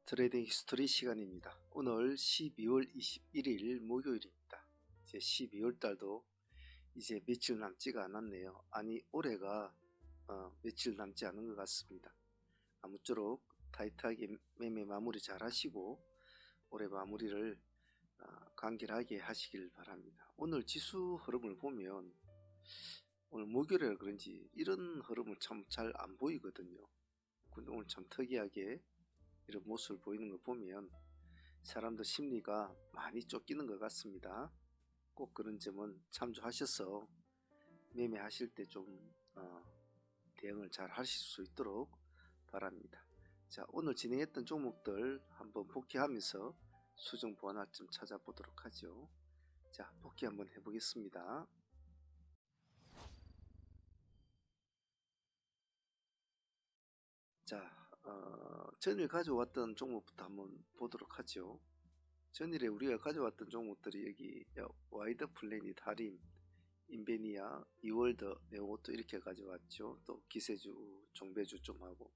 트레이딩 히스토리 시간입니다. 오늘 12월 21일 목요일입니다. 이제 12월 달도 이제 며칠 남지가 않았네요. 아니 올해가 며칠 남지 않은 것 같습니다. 아무쪼록 타이트하게 매매 마무리 잘 하시고 올해 마무리를 간결하게 하시길 바랍니다. 오늘 지수 흐름을 보면 오늘 목요일이라 그런지 이런 흐름을 참 잘 안 보이거든요. 근데 오늘 참 특이하게 이런 모습을 보이는 거 보면 사람들 심리가 많이 쫓기는 것 같습니다. 꼭 그런 점은 참조하셔서 매매하실 때 좀 대응을 잘 하실 수 있도록 바랍니다. 자, 오늘 진행했던 종목들 한번 복귀하면서 수정 보완할점 찾아보도록 하죠. 자, 복귀 한번 해보겠습니다. 자, 전일 가져왔던 종목부터 한번 보도록 하죠. 전일에 우리가 가져왔던 종목들이 여기 와이드 플래닛, 하림, 인베니아, 이월드, 네오토 이렇게 가져왔죠. 또 기세주, 종배주 좀 하고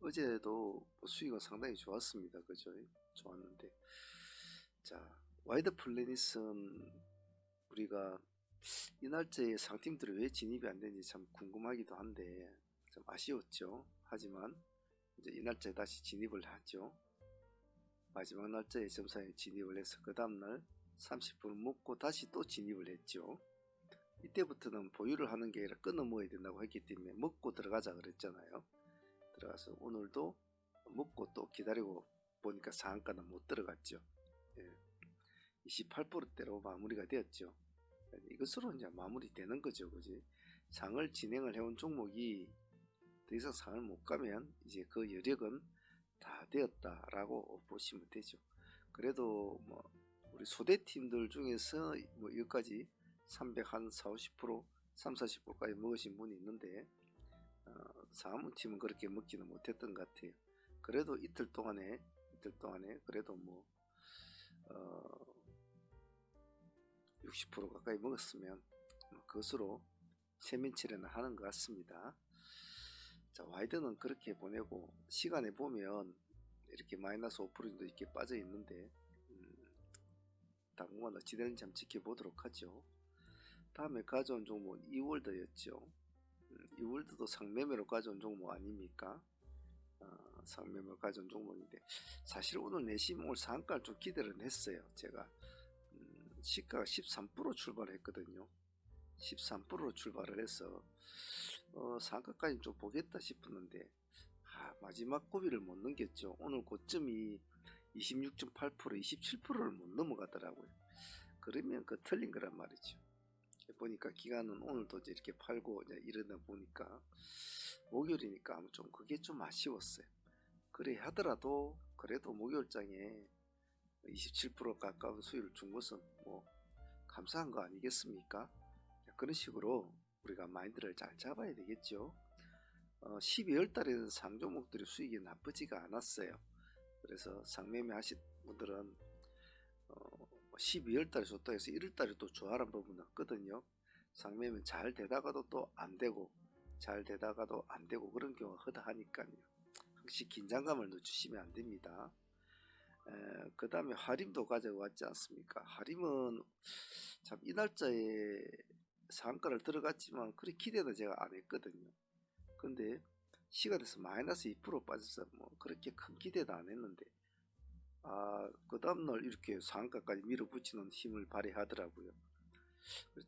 어제도 수익은 상당히 좋았습니다. 그죠? 좋았는데 자, 와이드 플래닛은 우리가 이 날짜에 상팀들이 왜 진입이 안 되는지 참 궁금하기도 한데 좀 아쉬웠죠. 하지만 이제 이 날짜에 다시 진입을 하죠. 마지막 날짜에 점사에 진입을 해서 그 다음날 30% 먹고 다시 또 진입을 했죠. 이때부터는 보유를 하는 게 아니라 끊어 먹어야 된다고 했기 때문에 먹고 들어가자 그랬잖아요. 들어가서 오늘도 먹고 또 기다리고 보니까 상한가는 못 들어갔죠. 28%대로 마무리가 되었죠. 이것으로 이제 마무리되는 거죠. 그지? 상을 진행을 해온 종목이 더 이상 상을 못 가면 이제 그 여력은 다 되었다라고 보시면 되죠. 그래도 뭐 우리 소대팀들 중에서 뭐 여기까지 340, 50%, 30, 40%까지 먹으신 분이 있는데 사무팀은 그렇게 먹지는 못했던 것 같아요. 그래도 이틀 동안에 그래도 뭐 60% 가까이 먹었으면 그것으로 세면치레는 하는 것 같습니다. 자, 와이드는 그렇게 보내고 시간에 보면 이렇게 마이너스 5% 정도 이렇게 빠져 있는데 당분간 어찌 되는지 한번 지켜보도록 하죠. 다음에 가져온 종목은 이월드였죠. 이월드도 상매매로 가져온 종목 아닙니까? 상매매로 가져온 종목인데 사실 오늘 내심 올 상한가를 좀 기대를 했어요. 제가 시가가 13% 출발했거든요. 13%로 출발을 해서 상가까지 좀 보겠다 싶었는데 마지막 고비를 못 넘겼죠. 오늘 고점이 26.8%, 27%를 못 넘어가더라고요. 그러면 그 틀린 거란 말이죠. 보니까 기간은 오늘도 이렇게 팔고 이제 이러다 보니까 목요일이니까 좀 그게 좀 아쉬웠어요. 그래 하더라도 그래도 목요일장에 27% 가까운 수익을 준 것은 뭐 감사한 거 아니겠습니까? 그런 식으로 우리가 마인드를 잘 잡아야 되겠죠. 12월 달에는 상종목들이 수익이 나쁘지가 않았어요. 그래서 상매매 하신 분들은 12월 달에 좋다 해서 1월 달에 또 좋아하는 부분은 없거든요. 상매매 잘 되다가도 또 안 되고 잘 되다가도 안 되고 그런 경우가 허다하니까요. 혹시 긴장감을 늦추시면 안 됩니다. 그 다음에 하림도 가져왔지 않습니까? 하림은 참 이 날짜에 상한가를 들어갔지만 그리 기대는 제가 안 했거든요. 근데 시간에서 마이너스 2% 빠져서 뭐 그렇게 큰 기대도 안 했는데 그 다음날 이렇게 상한가까지 밀어붙이는 힘을 발휘하더라고요.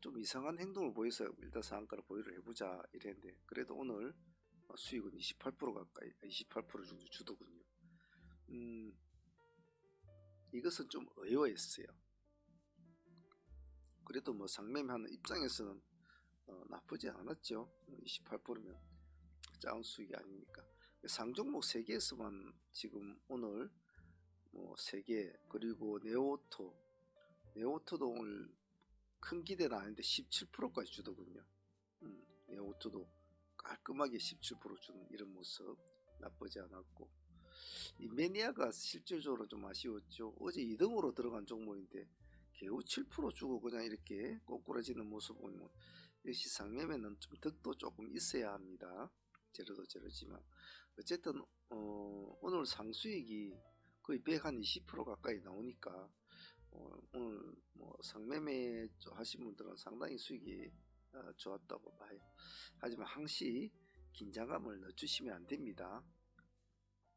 좀 이상한 행동을 보여서 일단 상한가를 보유를 해보자 이랬는데 그래도 오늘 수익은 28% 가까이 28% 정도 주더군요. 이것은 좀 의외였어요. 그래도 뭐 상매매하는 입장에서는 나쁘지 않았죠. 28%면 작은 수익이 아닙니까? 상종목 3개에서만 지금 오늘 뭐 3개 그리고 네오토도 오늘 큰 기대는 아닌데 17%까지 주더군요. 네오토도 깔끔하게 17% 주는 이런 모습 나쁘지 않았고 인베니아가 실질적으로 좀 아쉬웠죠. 어제 2등으로 들어간 종목인데 겨우 7% 주고 그냥 이렇게 꼬꾸라지는 모습 보면 역시 상매매는 좀 덕도 조금 있어야 합니다. 제로도 제로지만 어쨌든 오늘 상수익이 거의 120% 가까이 나오니까 오늘 뭐 상매매 하신 분들은 상당히 수익이 좋았다고 봐요. 하지만 항시 긴장감을 늦추시면 안 됩니다.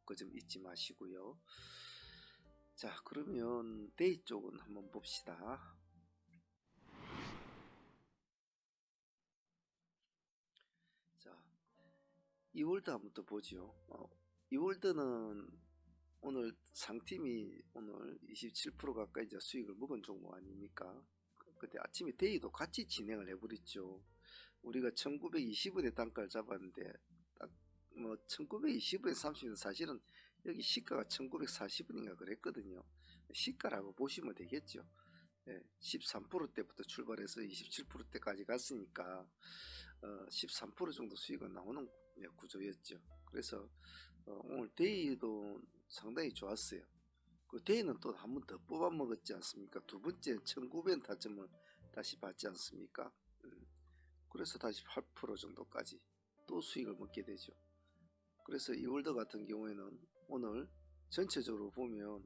그 점 잊지 마시고요. 자, 그러면 데이 쪽은 한번 봅시다. 자, 이월드 한번 더 보죠. 이월드는 오늘 상팀이 오늘 27% 가까이 이제 수익을 먹은 종목 아닙니까? 그때 아침에 데이도 같이 진행을 해버렸죠. 우리가 1920원의 단가를 잡았는데 딱 뭐 1920원에 30원 사실은 여기 시가가 1940원인가 그랬거든요. 시가라고 보시면 되겠죠. 13%대부터 출발해서 27%대까지 갔으니까 13% 정도 수익은 나오는 구조였죠. 그래서 오늘 데이도 상당히 좋았어요. 그 데이는 또 한 번 더 뽑아 먹었지 않습니까? 두 번째 1900 타점을 다시 받지 않습니까? 그래서 다시 8% 정도까지 또 수익을 먹게 되죠. 그래서 이월드 같은 경우에는 오늘 전체적으로 보면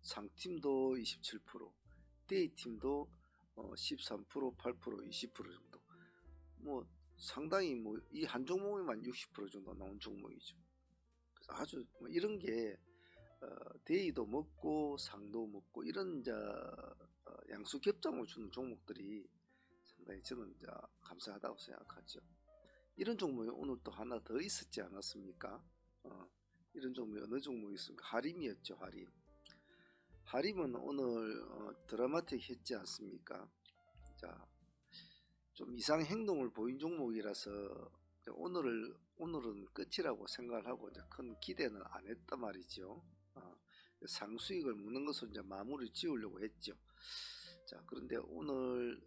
상팀도 27%, 데이팀도 13%, 8%, 20% 정도. 뭐 상당히 뭐 이 한 종목에만 60% 정도 나온 종목이죠. 그래서 아주 뭐 이런 게 데이도 먹고 상도 먹고 이런 양수 겹장을 주는 종목들이 상당히 저는 감사하다고 생각하죠. 이런 종목이 오늘 또 하나 더 있었지 않았습니까? 이런 종목이 어느 종목이 있습니까? 하림이었죠. 하림은 오늘 드라마틱 했지 않습니까? 자, 좀 이상 행동을 보인 종목이라서 오늘은 끝이라고 생각을 하고 이제 큰 기대는 안 했단 말이죠. 상수익을 먹는 것으로 이제 마무리 지으려고 했죠. 자, 그런데 오늘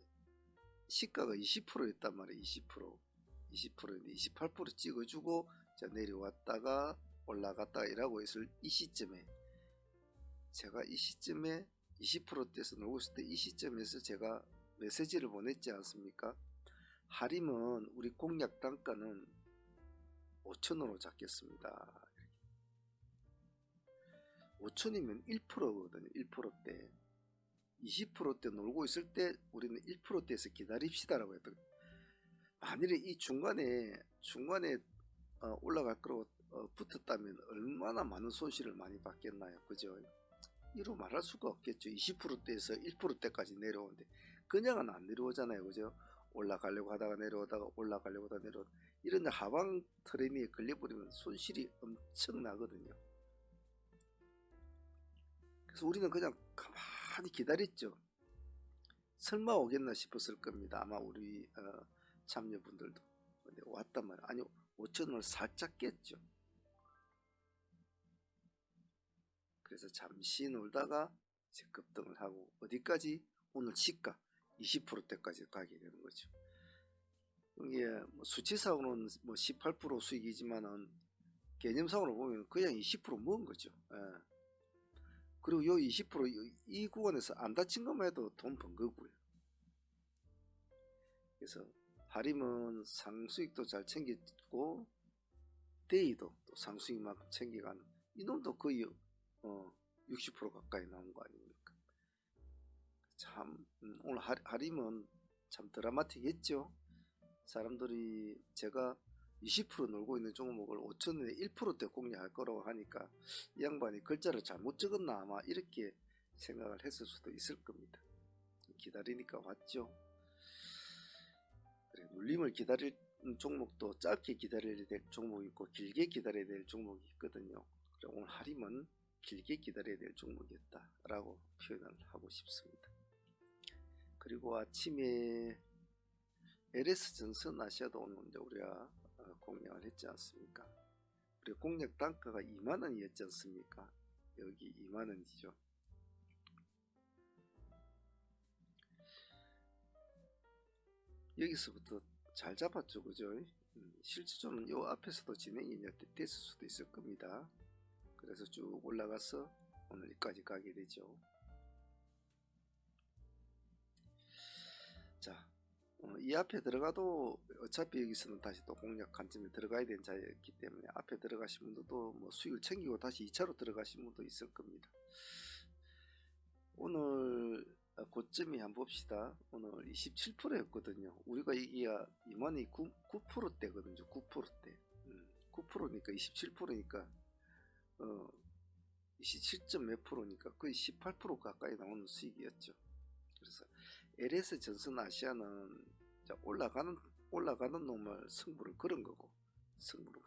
시가가 20%였단 말이에요. 20%인데 28% 찍어주고 내려왔다가 올라갔다가 이라고 했을 이 시점에 제가 이 시점에 20%대에서 놀고 있을 때 이 시점에서 제가 메시지를 보냈지 않습니까? 하림은 우리 공략 단가는 5천원으로 잡겠습니다. 5천이면 1%거든요. 1%대 20%대 놀고 있을 때 우리는 1%대에서 기다립시다라고 했거든요. 만일에 이 중간에 올라갈 거라고 붙었다면 얼마나 많은 손실을 많이 받겠나요? 그죠? 이로 말할 수가 없겠죠. 20%대에서 1%대까지 내려오는데 그냥은 안 내려오잖아요. 그죠? 올라가려고 하다가 내려오다가 올라가려고 하다가 내려오다가 이런 하방 트레이닝에 걸려버리면 손실이 엄청나거든요. 그래서 우리는 그냥 가만히 기다렸죠. 설마 오겠나 싶었을 겁니다. 아마 우리 참여분들도. 근데 왔단 말이에요. 아니 5천원을 살짝 깼죠. 그래서 잠시 놀다가 이제 급등을 하고 어디까지? 오늘 시가 20%대까지 가게 되는 거죠. 이게 뭐 수치상으로는 뭐 18% 수익이지만은 개념상으로 보면 그냥 20% 먹은 거죠. 그리고 요 20%이 구간에서 안 다친 것만 해도 돈 번 거고요. 그래서 하림은 상수익도 잘 챙겼고 데이도 또 상수익만큼 챙겨가는 이놈도 거의 60% 가까이 나온 거 아닙니까? 참 오늘 하림은 참 드라마틱했죠. 사람들이 제가 20% 놀고 있는 종목을 5천원에 1%대 공략할 거라고 하니까 이 양반이 글자를 잘못 적었나 아마 이렇게 생각을 했을 수도 있을 겁니다. 기다리니까 왔죠. 그래, 눌림을 기다릴 종목도 짧게 기다려야 될 종목이 있고 길게 기다려야 될 종목이 있거든요. 그래, 오늘 하림은 길게 기다려야 될 종목이었다라고 표현을 하고 싶습니다. 그리고 아침에 LS 전선 아시아도 오늘 이제 우리가 공략을 했지 않습니까? 우리 공략 단가가 2만원이었지 않습니까? 여기 2만원이죠. 여기서부터 잘 잡았죠, 그죠? 실질적으로는 요 앞에서도 진행이 됐을 수도 있을 겁니다. 그래서 쭉 올라가서 오늘 여기까지 가게 되죠. 자, 이 앞에 들어가도 어차피 여기서는 다시 또 공략 관점에 들어가야 되는 자리였기 때문에 앞에 들어가신 분들도 뭐 수익을 챙기고 다시 2차로 들어가신 분도 있을 겁니다. 오늘 고점이 한번 봅시다. 오늘 27%였거든요. 우리가 이기야 이만이 9%대거든요. 9%대. 9%니까 27%니까 27점 몇 프로니까 거의 18% 가까이 나오는 수익이었죠. 그래서 LS 전선 아시아는 올라가는 놈을 승부를 걸은 거고, 승부를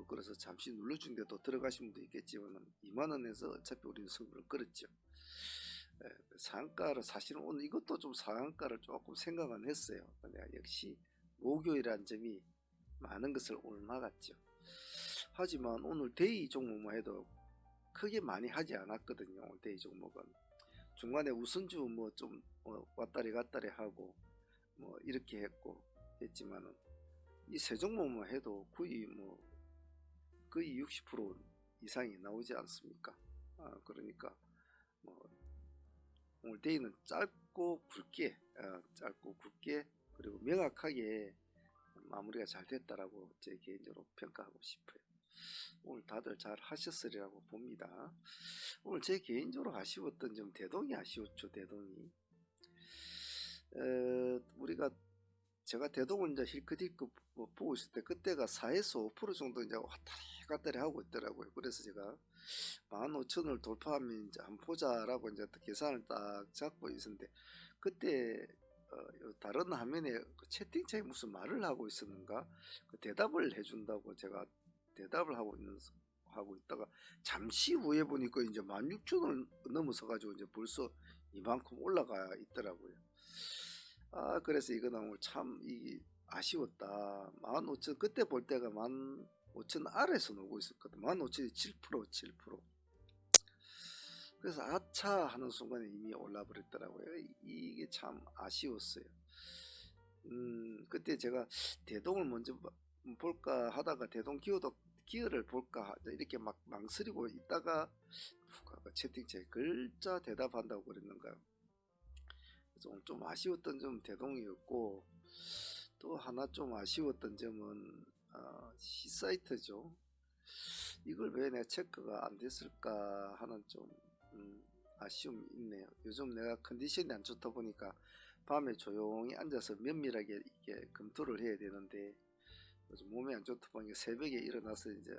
걸어서 잠시 눌러준데도 들어가신 분도 있겠지만 2만 원에서 어차피 우리는 승부를 걸었죠. 상한가를 사실은 오늘 이것도 좀 상한가를 조금 생각은 했어요. 근데 역시 목요일이라는 점이 많은 것을 오늘 막았죠. 하지만 오늘 데이 종목만 해도 크게 많이 하지 않았거든요. 오늘 데이 종목은 중간에 우선주 뭐 좀 왔다리 갔다리 하고 뭐 이렇게 했지만은 이 세 종목만 해도 거의 60% 이상이 나오지 않습니까? 그러니까 뭐 오늘 데이는 짧고 굵게 그리고 명확하게 마무리가 잘 됐다라고 제 개인적으로 평가하고 싶어요. 오늘 다들 잘 하셨으리라고 봅니다. 오늘 제 개인적으로 아쉬웠던 점 대동이 아쉬웠죠. 대동이 제가 대동을 이제 힐끗힐끗 보고 있을 때 그때가 4에서 5% 정도 이제 왔다리 갔다리 하고 있더라고요. 그래서 제가 15,000을 돌파하면 이제 한번 보자라고 이제 계산을 딱 잡고 있었는데 그때 다른 화면에 그 채팅창에 무슨 말을 하고 있었는가 그 대답을 해준다고 제가 대답을 하고 있다가 잠시 후에 보니까 이제 16,000을 넘어서 가지고 이제 벌써 이만큼 올라가 있더라고요. 그래서 이거는 오늘 참 아쉬웠다. 15,000 그때 볼 때가 15,000 아래에서 놀고 있었거든. 15,000이 7%. 그래서 아차 하는 순간에 이미 올라 버렸더라고요. 이게 참 아쉬웠어요. 그때 제가 대동을 먼저 볼까 하다가 대동 기어를 볼까 이렇게 막 망설이고 있다가 채팅창에 글자 대답한다고 그랬는가요? 그래서 오늘 좀 아쉬웠던 점은 대동이었고 또 하나 좀 아쉬웠던 점은 C사이트죠. 이걸 왜 내 체크가 안 됐을까 하는 좀 아쉬움이 있네요. 요즘 내가 컨디션이 안 좋다 보니까 밤에 조용히 앉아서 면밀하게 이게 검토를 해야 되는데 요즘 몸이 안 좋다 보니까 새벽에 일어나서 이제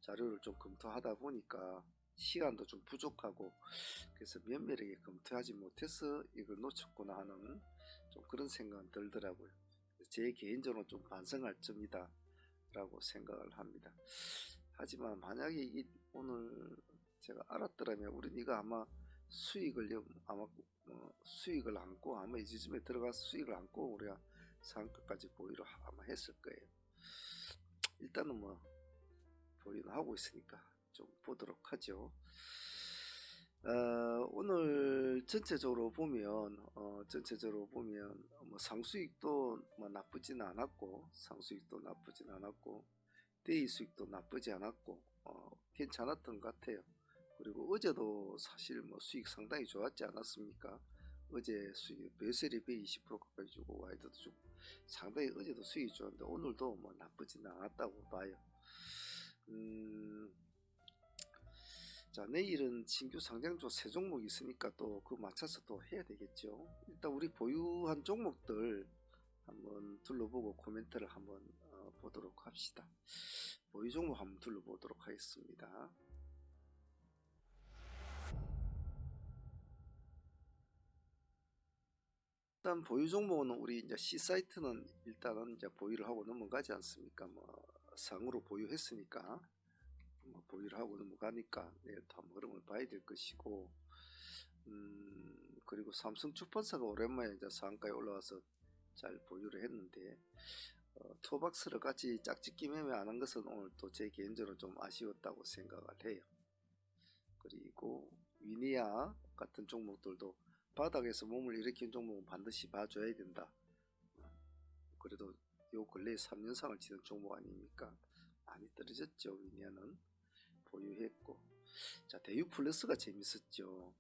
자료를 좀 검토하다 보니까 시간도 좀 부족하고 그래서 면밀하게 검토하지 못해서 이걸 놓쳤구나 하는 좀 그런 생각은 들더라고요. 제 개인적으로 좀 반성할 점이다 라고 생각을 합니다. 하지만 만약에 오늘 제가 알았더라면 우리 이거 아마 수익을 안고 아마 이쯤에 들어가서 수익을 안고 우리가 상한가까지 보유를 아마 했을 거예요. 일단은 뭐 보유는 하고 있으니까 좀 보도록 하죠. 오늘 전체적으로 보면 뭐 상수익도 뭐 나쁘진 않았고 데이 수익도 나쁘지 않았고 괜찮았던 것 같아요. 그리고 어제도 사실 뭐 수익 상당히 좋았지 않았습니까? 어제 수익 베셀이 120% 가까이 주고 와이드도 주고 상당히 어제도 수익이 좋았는데 오늘도 뭐 나쁘진 않았다고 봐요. 자, 내일은 신규 상장주 세 종목이 있으니까 또 그 맞춰서 또 해야 되겠죠. 일단 우리 보유한 종목들 한번 둘러보고 코멘트를 한번 보도록 합시다. 보유 종목 한번 둘러보도록 하겠습니다. 일단 보유 종목은 우리 이제 C사이트는 일단은 이제 보유를 하고 넘어가지 않습니까? 뭐 상으로 보유했으니까 뭐 보유를 하고 넘어가니까 내일 또 한번 흐름을 봐야 될 것이고 그리고 삼성 출판사가 오랜만에 이제 상한가에 올라와서 잘 보유를 했는데 토박스를 같이 짝짓기 매매 안 한 것은 오늘 또 제 개인적으로 좀 아쉬웠다고 생각을 해요. 그리고 위니아 같은 종목들도 바닥에서 몸을 일으킨 종목은 반드시 봐줘야 된다. 그래도 요 근래 3년상을 치는 종목 아닙니까? 많이 떨어졌죠. 위니아는 보유했고 자 대유 플러스가 재밌었죠.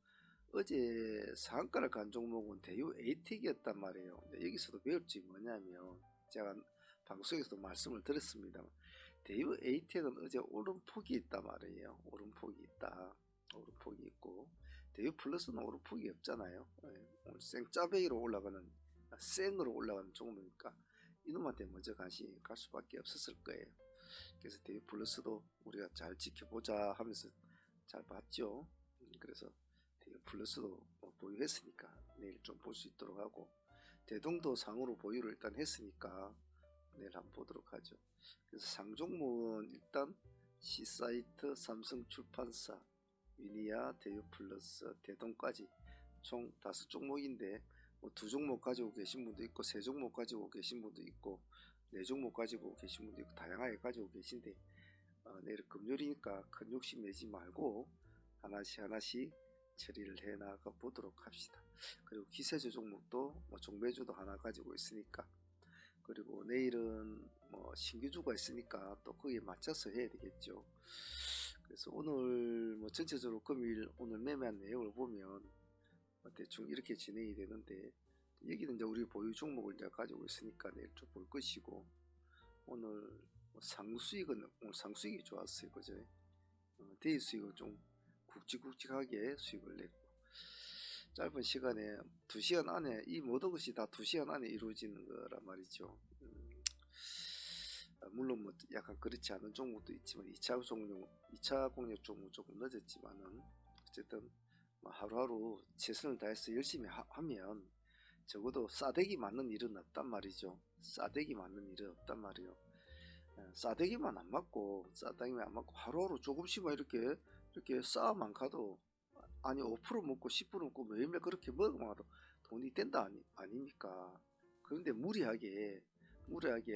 어제 상한가를 간 종목은 대유 에이텍이었단 말이에요. 여기서도 배울지 뭐냐면 제가 방송에서도 말씀을 드렸습니다. 대유 에이텍은 어제 오름폭이 있단 말이에요. 오름폭이 있다. 오름폭이 있고 대유 플러스는 오름폭이 없잖아요. 오늘 생짜배기로 올라가는 생으로 올라가는 종목이니까 이놈한테 먼저 갈 수밖에 없었을 거예요. 그래서 대유 플러스도 우리가 잘 지켜보자 하면서 잘 봤죠. 그래서 대유 플러스도 보유했으니까 내일 좀 볼 수 있도록 하고 대동도 상으로 보유를 일단 했으니까 내일 한번 보도록 하죠. 그래서 상종목은 일단 C사이트, 삼성출판사, 위니아, 대유플러스, 대동까지 총 5종목인데 뭐 2종목 가지고 계신 분도 있고 3종목 가지고 계신 분도 있고 4종목 가지고 계신 분도 있고 다양하게 가지고 계신데 내일 금요일이니까 큰 욕심 내지 말고 하나씩 처리를 해 나가 보도록 합시다. 그리고 기세조 종목도 뭐 종매주도 하나 가지고 있으니까, 그리고 내일은 뭐 신규주가 있으니까 또 거기에 맞춰서 해야 되겠죠. 그래서 오늘 뭐 전체적으로 금요일 오늘 매매한 내용을 보면 대충 이렇게 진행이 되는데, 여기는 이제 우리 보유 종목을 이제 가지고 있으니까 내일 좀 볼 것이고, 오늘 상수익은 오늘 상수익이 좋았어요. 그죠? 대일 수익은 좀 굵직굵직하게 수익을 냈고, 짧은 시간에 2시간 안에 이 모든 것이 다 2시간 안에 이루어지는 거란 말이죠. 물론 뭐 약간 그렇지 않은 종목도 있지만 2차 공략 종목 조금 늦었지만은 어쨌든 뭐 하루하루 최선을 다해서 열심히 하면 적어도 싸대기 맞는 일은 없단 말이죠. 싸대기 맞는 일은 없단 말이에요. 싸대기만 안 맞고 하루하루 조금씩만 이렇게 싸움만 가도, 아니 5% 먹고 10% 먹고 매일매일 그렇게 먹으면 돈이 된다 아닙니까? 그런데 무리하게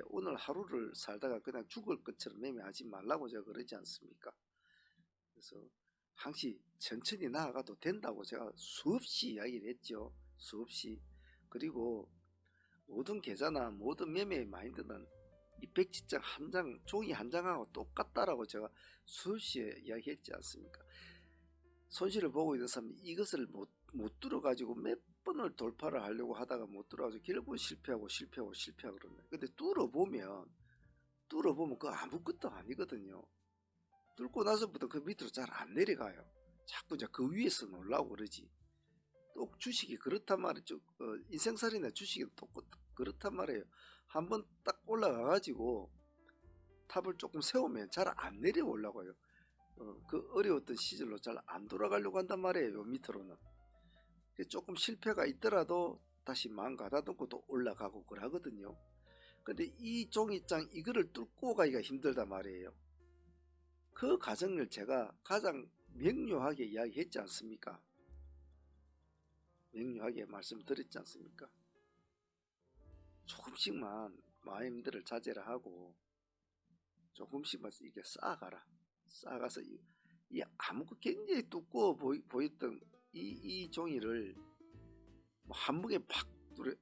오늘 하루를 살다가 그냥 죽을 것처럼 매매하지 말라고 제가 그러지 않습니까? 그래서 항시 천천히 나아가도 된다고 제가 수없이 이야기를 했죠. 수없이. 그리고 모든 계좌나 모든 매매의 마인드는 이 백지장 한 장, 종이 한 장하고 똑같다라고 제가 수없이 이야기했지 않습니까? 손실을 보고 있는 사람이 이것을 못 뚫어가지고 몇 번을 돌파를 하려고 하다가 못 뚫어가지고 결국은 실패하고 그런다. 근데 뚫어보면 그거 아무것도 아니거든요. 뚫고 나서부터 그 밑으로 잘 안 내려가요. 자꾸 이제 그 위에서 놀라고 그러지. 또 주식이 그렇단 말이죠. 인생살이나 주식이 또 그렇단 말이에요. 한번 딱 올라가가지고 탑을 조금 세우면 잘 안 내려 올라가요. 그 어려웠던 시절로 잘 안 돌아가려고 한단 말이에요. 밑으로는. 조금 실패가 있더라도 다시 마음 가다듬고 또 올라가고 그러거든요. 근데 이 종이장 이거를 뚫고 가기가 힘들단 말이에요. 그 과정을 제가 가장 명료하게 이야기했지 않습니까? 명료하게 말씀드렸지 않습니까? 조금씩만 마음들을 자제를 하고 조금씩만 이게 쌓아가서 이 아무것도 굉장히 두꺼워 보였던 이 종이를 뭐 한 번에 팍 뚫어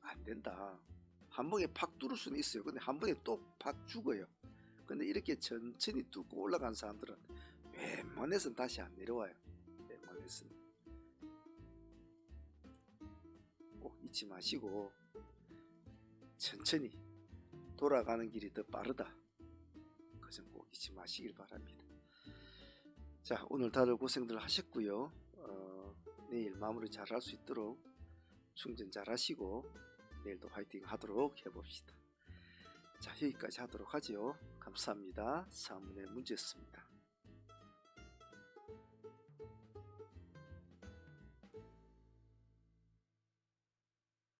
안 된다. 한 번에 팍 뚫을 수는 있어요. 근데 한 번에 또 팍 죽어요. 근데 이렇게 천천히 뚫고 올라간 사람들은 웬만해서는 다시 안 내려와요. 웬만해서는. 꼭 잊지 마시고 천천히 돌아가는 길이 더 빠르다. 그 점 꼭 잊지 마시길 바랍니다. 자, 오늘 다들 고생들 하셨고요. 내일 마무리 잘 할 수 있도록 충전 잘 하시고 내일도 화이팅 하도록 해봅시다. 자, 여기까지 하도록 하죠. 감사합니다. 사문의 문제였습니다.